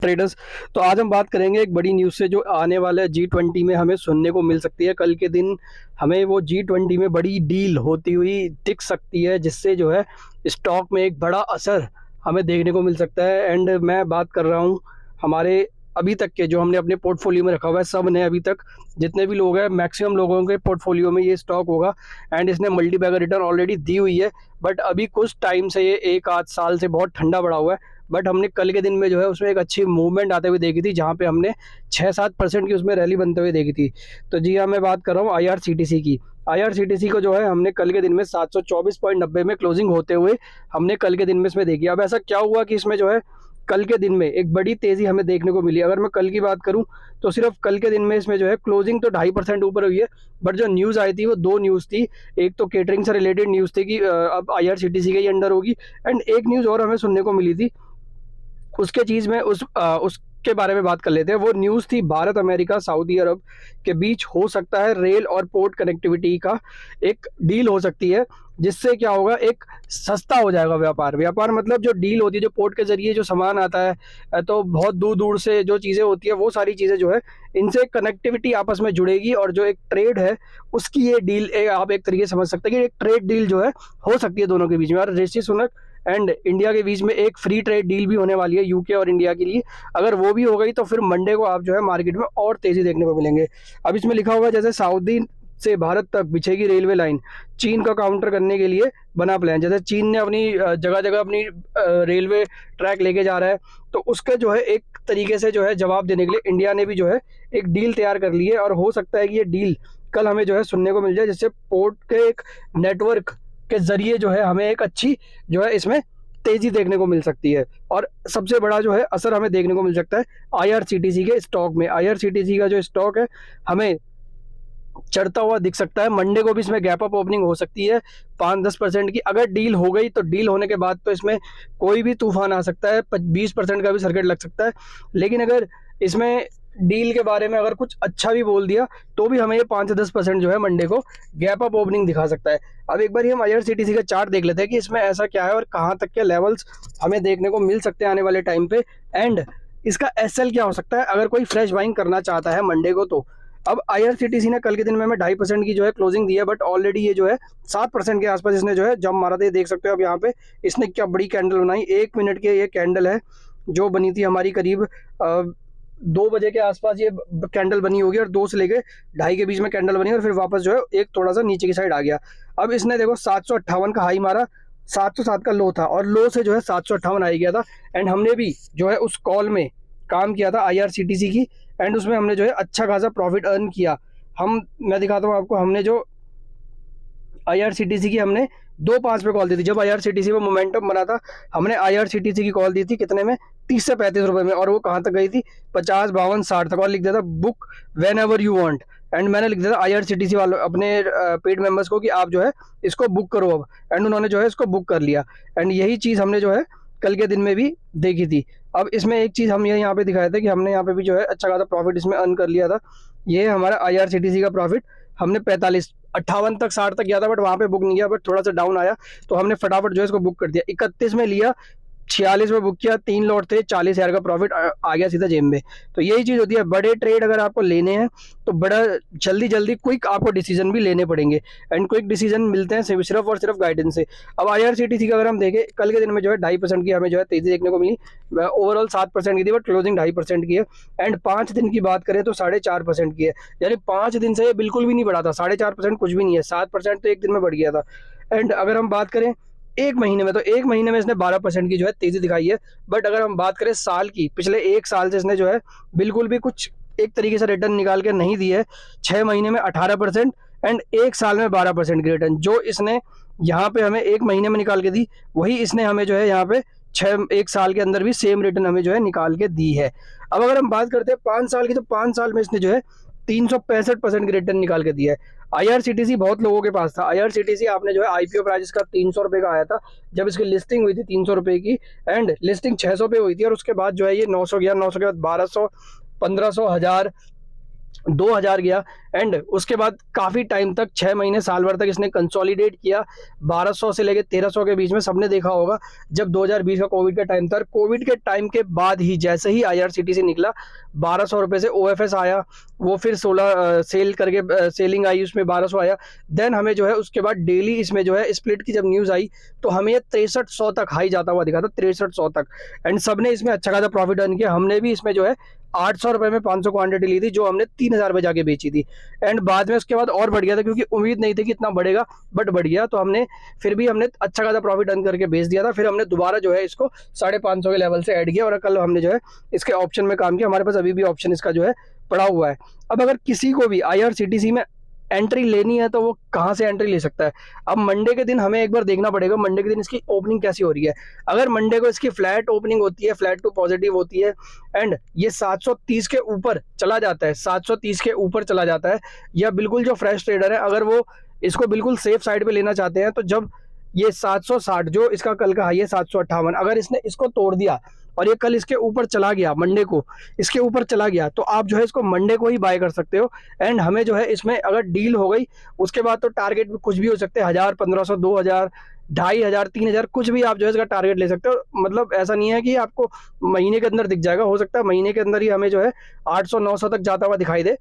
Traders. तो आज हम बात करेंगे एक बड़ी न्यूज़ से जो आने वाला है G20 में हमें सुनने को मिल सकती है। कल के दिन हमें वो G20 में बड़ी डील होती हुई दिख सकती है, जिससे जो है स्टॉक में एक बड़ा असर हमें देखने को मिल सकता है। एंड मैं बात कर रहा हूँ हमारे अभी तक के जो हमने अपने पोर्टफोलियो में रखा हुआ है, सब ने अभी तक जितने भी लोग हैं मैक्सिमम लोगों के पोर्टफोलियो में ये स्टॉक होगा। एंड इसने मल्टी बैगर रिटर्न ऑलरेडी दी हुई है, बट अभी कुछ टाइम से ये एक आध साल से बहुत ठंडा पड़ा हुआ है। बट हमने कल के दिन में जो है उसमें एक अच्छी मूवमेंट आते हुए देखी थी, जहाँ पे हमने 6-7% की उसमें रैली बनते हुए देखी थी। तो जी हाँ, मैं बात कर रहा हूँ IRCTC की। IRCTC को जो है हमने कल के दिन में 724.90 में क्लोजिंग होते हुए हमने कल के दिन में इसमें देखी। अब ऐसा क्या हुआ कि इसमें जो है कल के दिन में एक बड़ी तेज़ी हमें देखने को मिली। अगर मैं कल की बात करूं तो सिर्फ कल के दिन में इसमें जो है क्लोजिंग तो 2.5% ऊपर हुई है, बट जो न्यूज़ आई थी वो दो न्यूज़ थी। एक तो केटरिंग से रिलेटेड न्यूज़ थी कि अब IRCTC के ही अंडर होगी। एंड एक न्यूज़ और हमें सुनने को मिली थी, उसके चीज़ में उसके बारे में बात कर लेते हैं। वो न्यूज़ थी भारत अमेरिका सऊदी अरब के बीच हो सकता है रेल और पोर्ट कनेक्टिविटी का एक डील हो सकती है, जिससे क्या होगा, एक सस्ता हो जाएगा व्यापार मतलब जो डील होती है, जो पोर्ट के जरिए जो सामान आता है, तो बहुत दूर दूर से जो चीज़ें होती है वो सारी चीज़ें जो है इनसे कनेक्टिविटी आपस में जुड़ेगी, और जो एक ट्रेड है उसकी ये डील आप एक तरीके से समझ सकते हैं कि एक ट्रेड डील जो है हो सकती है दोनों के बीच में। और ऋषि सुनक एंड इंडिया के बीच में एक फ्री ट्रेड डील भी होने वाली है यूके और इंडिया के लिए। अगर वो भी हो गई तो फिर मंडे को आप जो है मार्केट में और तेज़ी देखने को मिलेंगे। अब इसमें लिखा हुआ है जैसे सऊदी से भारत तक बिछेगी रेलवे लाइन, चीन का काउंटर करने के लिए बना प्लान। जैसे चीन ने अपनी जगह जगह अपनी रेलवे ट्रैक लेके जा रहा है, तो उसका जो है एक तरीके से जो है जवाब देने के लिए इंडिया ने भी जो है एक डील तैयार कर ली है। और हो सकता है कि ये डील कल हमें जो है सुनने को मिल जाए, जिससे पोर्ट के एक नेटवर्क के जरिए जो है हमें एक अच्छी जो है इसमें तेजी देखने को मिल सकती है। और सबसे बड़ा जो है असर हमें देखने को मिल सकता है IRCTC के स्टॉक में। IRCTC का जो स्टॉक है हमें चढ़ता हुआ दिख सकता है। मंडे को भी इसमें गैप अप ओपनिंग हो सकती है 5-10% की। अगर डील हो गई तो डील होने के बाद तो इसमें कोई भी तूफान आ सकता है, 20% का भी सर्किट लग सकता है। लेकिन अगर इसमें डील के बारे में अगर कुछ अच्छा भी बोल दिया तो भी हमें ये 5 से 10% जो है मंडे को गैप अप ओपनिंग दिखा सकता है। अब एक बार हम IRCTC का चार्ट देख लेते हैं कि इसमें ऐसा क्या है और कहाँ तक के लेवल्स हमें देखने को मिल सकते हैं आने वाले टाइम पे। एंड इसका SL क्या हो सकता है अगर कोई फ्रेश बाइंग करना चाहता है मंडे को। तो अब IRCTC ने कल के दिन में हमें 2.5% की जो है क्लोजिंग दी है, बट ऑलरेडी ये जो है 7% के आसपास इसने जो है जंप मारा था। ये देख सकते हो अब यहाँ पे इसने क्या बड़ी कैंडल बनाई। 1 मिनट की ये कैंडल है जो बनी थी हमारी करीब 2 बजे के आसपास ये कैंडल बनी होगी, और 2 से लेके 2:30 के बीच में कैंडल बनी और फिर वापस जो है एक थोड़ा सा नीचे की साइड आ गया। अब इसने देखो 758 का हाई मारा, 707 का लो था, और लो से जो है 758 आ गया था। एंड हमने भी जो है उस कॉल में काम किया था IRCTC की, एंड उसमें हमने जो है अच्छा खासा प्रॉफिट अर्न किया। मैं दिखाता हूँ आपको, हमने जो IRCTC की हमने 2.5 पे कॉल दी थी। जब IRCTC में मोमेंटम बना था हमने IRCTC की कॉल दी थी कितने में, 30 से 35 रुपए में, और वो कहाँ तक गई थी 50, 52, 60 तक। और लिख दिया था book when ever you want. And मैंने लिख दिया था IRCTC वालों अपने पेड मेंबर्स को कि आप जो है इसको बुक करो अब। एंड उन्होंने जो है इसको बुक कर लिया। एंड यही चीज़ हमने जो है कल के दिन में भी देखी थी। अब इसमें एक चीज़ हम ये यहाँ पे दिखाए थे कि हमने यहाँ पे भी जो है अच्छा खासा प्रॉफिट इसमें अर्न कर लिया था। ये हमारा IRCTC का प्रॉफिट हमने 45, 58 तक 60 तक गया था, बट वहाँ पे बुक नहीं किया, बट थोड़ा सा डाउन आया तो हमने फटाफट जो है इसको बुक कर दिया। 31 में लिया, 46 में बुक किया, 3 लॉट थे, 40,000 का प्रॉफिट आ गया सीधा जेब में। तो यही चीज़ होती है, बड़े ट्रेड अगर आपको लेने हैं तो बड़ा जल्दी क्विक आपको डिसीजन भी लेने पड़ेंगे। एंड क्विक डिसीजन मिलते हैं सिर्फ और सिर्फ गाइडेंस से। अब IRCTC का अगर हम देखें कल के दिन में जो है 2.5% की हमें जो है तेजी देखने को मिली। ओवरऑल 7% की थी, बट क्लोजिंग 2.5% की है। एंड 5 दिन की बात करें तो 4.5% की है, यानी 5 दिन से ये बिल्कुल भी नहीं बढ़ा था। 4.5% कुछ भी नहीं है, 7% तो एक दिन में बढ़ गया था। एंड अगर हम बात करें एक महीने में, तो एक महीने में इसने 12% की जो है तेजी दिखाई है। बट अगर हम बात करें साल की, पिछले 1 साल से इसने जो है बिल्कुल भी कुछ एक तरीके से रिटर्न निकाल के नहीं दी है। 6 महीने में 18% एंड 1 साल में 12% की रिटर्न जो इसने यहाँ पे हमें 1 महीने में निकाल के दी, वही इसने हमें जो है यहाँ पे 1 साल के अंदर भी सेम रिटर्न हमें जो है निकाल के दी है। अब अगर हम बात करते हैं 5 साल की, तो 5 साल में इसने जो है 365% की रिटर्न निकाल के दिया है। IRCTC बहुत लोगों के पास था। IRCTC आपने जो है IPO प्राइस इसका 300 रुपये का आया था जब इसकी लिस्टिंग हुई थी, 300 रुपये की। एंड लिस्टिंग 600 पे हुई थी, और उसके बाद जो है ये 900 गया, 900 के बाद 1200, 1500, 1000, 2000 गया एंड उसके बाद काफ़ी टाइम तक 6 महीने साल भर तक इसने कंसोलिडेट किया 1200 से लेके 1300 के बीच में। सबने देखा होगा जब 2020 का कोविड का टाइम था, कोविड के टाइम के बाद ही जैसे ही IRCTC निकला 1200 रुपये से OFS आया, वो फिर 16 सेल करके सेलिंग आई, उसमें 1200 आया। देन हमें जो है उसके बाद डेली इसमें जो है स्प्लिट की जब न्यूज़ आई तो हमें ये 6300 तक हाई जाता हुआ दिखा था, 6300 तक। एंड सबने इसमें अच्छा खासा प्रॉफिट अर्न किया। हमने भी इसमें जो है 800 रुपये में 500 क्वांटिटी ली थी, जो हमने 3000 में जाके बेची थी। एंड बाद में उसके बाद और बढ़ गया था, क्योंकि उम्मीद नहीं थी कि इतना बढ़ेगा, बट बढ़ गया। तो हमने फिर भी हमने अच्छा खासा प्रॉफिट अर्न करके बेच दिया था। फिर हमने दोबारा जो है इसको 550 के लेवल से ऐड किया और कल हमने जो है इसके ऑप्शन में काम किया। हमारे पास अभी भी ऑप्शन इसका जो है पड़ा हुआ है। अब अगर किसी को भी IRCTC में एंट्री लेनी है तो वो कहाँ से एंट्री ले सकता है? अब मंडे के दिन हमें एक बार देखना पड़ेगा मंडे के दिन इसकी ओपनिंग कैसी हो रही है। अगर मंडे को इसकी फ्लैट ओपनिंग होती है, फ्लैट टू पॉजिटिव होती है एंड ये 730 के ऊपर चला जाता है, 730 के ऊपर चला जाता है, या बिल्कुल जो फ्रेश ट्रेडर है अगर वो इसको बिल्कुल सेफ साइड पे लेना चाहते हैं, तो जब ये 760 जो इसका कल का हाई है 758, अगर इसने इसको तोड़ दिया और ये कल इसके ऊपर चला गया, मंडे को इसके ऊपर चला गया, तो आप जो है इसको मंडे को ही बाय कर सकते हो। एंड हमें जो है इसमें अगर डील हो गई उसके बाद तो टारगेट भी कुछ भी हो सकते हैं, 1000, 1500, 2000, 2500, 3000, कुछ भी आप जो है इसका टारगेट ले सकते हो। मतलब ऐसा नहीं है कि आपको महीने के अंदर दिख जाएगा, हो सकता है महीने के अंदर ही हमें जो है 800, 900 तक जाता हुआ दिखाई दे।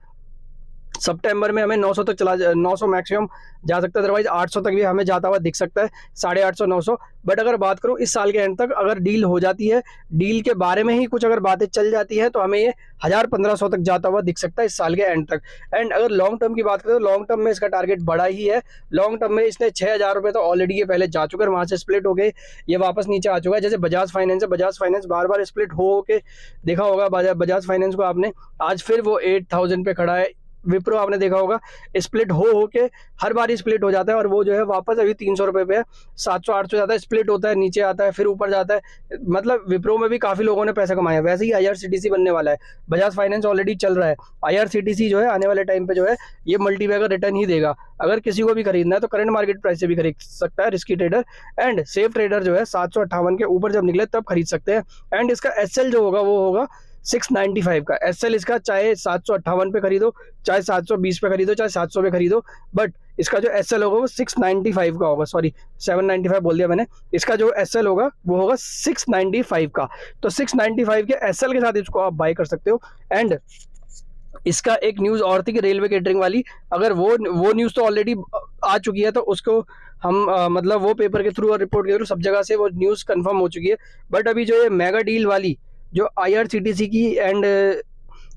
सितंबर में हमें 900 तक 900 मैक्सिमम जा सकता है, अदरवाइज 800 तक भी हमें जाता हुआ दिख सकता है, 850, 900। बट अगर बात करूं इस साल के एंड तक अगर डील हो जाती है, डील के बारे में ही कुछ अगर बातें चल जाती है, तो हमें ये 1000, 1500 तक जाता हुआ दिख सकता है इस साल के एंड तक। एंड अगर लॉन्ग टर्म की बात करें तो लॉन्ग टर्म में इसका टारगेट बड़ा ही है। लॉन्ग टर्म में इसने 6000 रुपये तो ऑलरेडी ये पहले जा चुका है, वहाँ से स्प्लिट हो गए ये वापस नीचे आ चुका है। जैसे बजाज फाइनेंस है, बजाज फाइनेंस बार बार स्प्लिट हो के देखा होगा बजाज फाइनेंस को आपने, आज फिर वो 8000 पे खड़ा है। विप्रो आपने देखा होगा स्प्लिट हो के हर बार स्प्लिट हो जाता है और वो जो है वापस अभी 300 रुपये पे है, 700, 800 जाता है, स्प्लिट होता है, नीचे आता है, फिर ऊपर जाता है। मतलब विप्रो में भी काफ़ी लोगों ने पैसे कमाए हैं। वैसे ही IRCTC बनने वाला है, बजाज फाइनेंस ऑलरेडी चल रहा है, IRCTC जो है आने वाले टाइम पे जो है ये मल्टीबैगर रिटर्न ही देगा। अगर किसी को भी खरीदना है तो करंट मार्केट प्राइस से भी खरीद सकता है risky trader, and safe trader जो है 758 के ऊपर जब निकले तब खरीद सकते हैं। एंड इसका SL जो होगा वो होगा 695 का SL इसका, चाहे 758 पे खरीदो, चाहे 720 पे खरीदो, चाहे 700 पे खरीदो, बट इसका जो SL होगा वो 695 का होगा। सॉरी 795 बोल दिया मैंने। इसका जो SL होगा वो होगा 695 का। तो 695 के SL के साथ इसको आप बाय कर सकते हो। एंड इसका एक न्यूज़ और थी कि रेलवे केटरिंग वाली, अगर वो न्यूज़ तो ऑलरेडी आ चुकी है, तो उसको हम मतलब वो पेपर के थ्रू और रिपोर्ट के थ्रू सब जगह से वो न्यूज़ कंफर्म हो चुकी है। बट अभी जो ये मेगा डील वाली जो IRCTC की एंड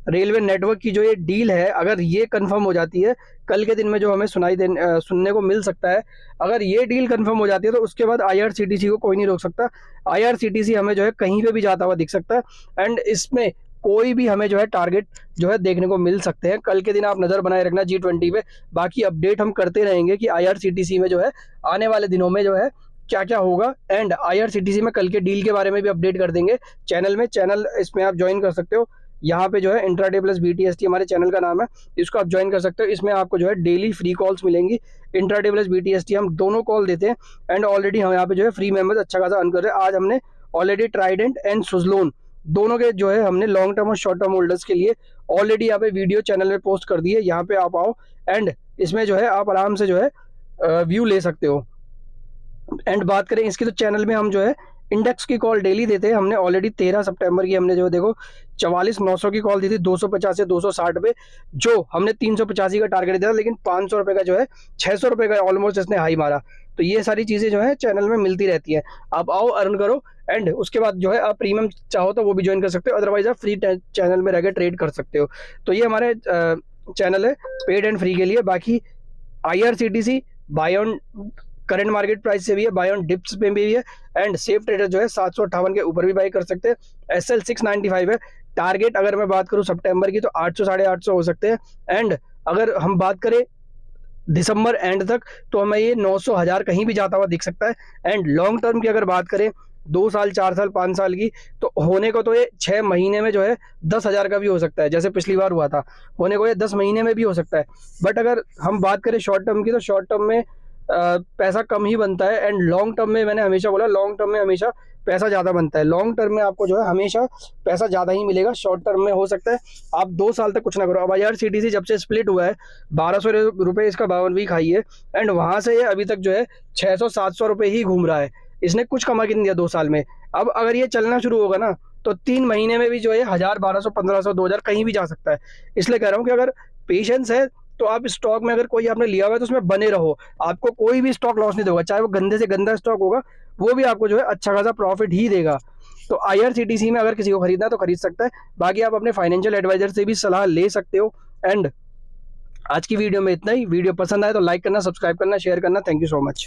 रेलवे नेटवर्क की जो ये डील है, अगर ये कंफर्म हो जाती है कल के दिन में, जो हमें सुनने को मिल सकता है, अगर ये डील कंफर्म हो जाती है तो उसके बाद IRCTC को कोई नहीं रोक सकता। IRCTC हमें जो है कहीं पे भी जाता हुआ दिख सकता है। एंड इसमें कोई भी हमें जो है टारगेट जो है देखने को मिल सकते हैं। कल के दिन आप नज़र बनाए रखना G20 पे, बाकी अपडेट हम करते रहेंगे कि IRCTC में जो है आने वाले दिनों में जो है क्या क्या होगा। एंड IRCTC में कल के डील के बारे में भी अपडेट कर देंगे चैनल में। चैनल इसमें आप ज्वाइन कर सकते हो, यहाँ पे जो है इंट्राडे प्लस BTST हमारे चैनल का नाम है, इसको आप ज्वाइन कर सकते हो। इसमें आपको जो है डेली फ्री कॉल्स मिलेंगी, इंट्राडे प्लस BTST हम दोनों कॉल देते हैं। एंड ऑलरेडी हम यहाँ पे जो है फ्री मेंबर्स अच्छा खासा अर्न कर रहे हैं। आज हमने ऑलरेडी ट्राइडेंट एंड सुजलोन दोनों के जो है हमने लॉन्ग टर्म और शॉर्ट टर्म होल्डर्स के लिए ऑलरेडी यहाँ पे वीडियो चैनल में पोस्ट कर दी है। यहाँ पे आप आओ एंड इसमें जो है आप आराम से जो है व्यू ले सकते हो। एंड बात करें इसकी तो चैनल में हम जो है इंडेक्स की कॉल डेली देते हैं। हमने ऑलरेडी 13 सितंबर की हमने जो देखो 44,900 की कॉल दी थी 250 से 260 पे, जो हमने 385 का टारगेट दिया था, लेकिन 500 रुपये का जो है 600 रुपये का ऑलमोस्ट इसने हाई मारा। तो ये सारी चीज़ें जो है चैनल में मिलती रहती है। आप आओ अर्न करो एंड उसके बाद जो है आप प्रीमियम चाहो तो वो भी ज्वाइन कर सकते हो, अदरवाइज आप फ्री चैनल में रहकर ट्रेड कर सकते हो। तो ये हमारे चैनल है पेड एंड फ्री के लिए। बाकी IRCTC buy on current market price से भी है, बाय ऑन डिप्स पे भी है, एंड सेफ ट्रेडर जो है 758 के ऊपर भी बाय कर सकते हैं। SL 695 है। टारगेट अगर मैं बात करूं सितंबर की तो 800, 850 हो सकते हैं। एंड अगर हम बात करें दिसंबर एंड तक तो हमें ये 900, 1000 कहीं भी जाता हुआ दिख सकता है। एंड लॉन्ग टर्म की अगर बात करें 2 साल, 4 साल, 5 साल की, तो होने को तो ये 6 महीने में जो है 10,000 का भी हो सकता है, jैसे पिछली बार हुआ था। होने को ये 10 महीने में भी हो सकता है। बट अगर हम बात करें शॉर्ट टर्म की तो शॉर्ट टर्म में पैसा कम ही बनता है। एंड लॉन्ग टर्म में मैंने हमेशा बोला, लॉन्ग टर्म में हमेशा पैसा ज़्यादा बनता है। लॉन्ग टर्म में आपको जो है हमेशा पैसा ज़्यादा ही मिलेगा। शॉर्ट टर्म में हो सकता है आप 2 साल तक कुछ ना करो। अब IRCTC जब से स्प्लिट हुआ है 1200 रुपये इसका 52 वीक हाई है। एंड वहाँ से ये अभी तक जो है 600-700 रुपये ही घूम रहा है। इसने कुछ कमा के नहीं दिया 2 साल में। अब अगर ये चलना शुरू होगा ना तो 3 महीने में भी जो है 1000, 1200, 1500, 2000 कहीं भी जा सकता है। इसलिए कह रहा हूँ कि अगर पेशेंस है तो आप स्टॉक में अगर कोई आपने लिया हुआ है तो उसमें बने रहो। आपको कोई भी स्टॉक लॉस नहीं देगा, चाहे वो गंदे से गंदा स्टॉक होगा, वो भी आपको जो है अच्छा खासा प्रॉफिट ही देगा। तो IRCTC में अगर किसी को खरीदना है तो खरीद सकता है। बाकी आप अपने फाइनेंशियल एडवाइजर से भी सलाह ले सकते हो। एंड आज की वीडियो में इतना ही। वीडियो पसंद आए तो लाइक करना, सब्सक्राइब करना, शेयर करना। Thank you so much.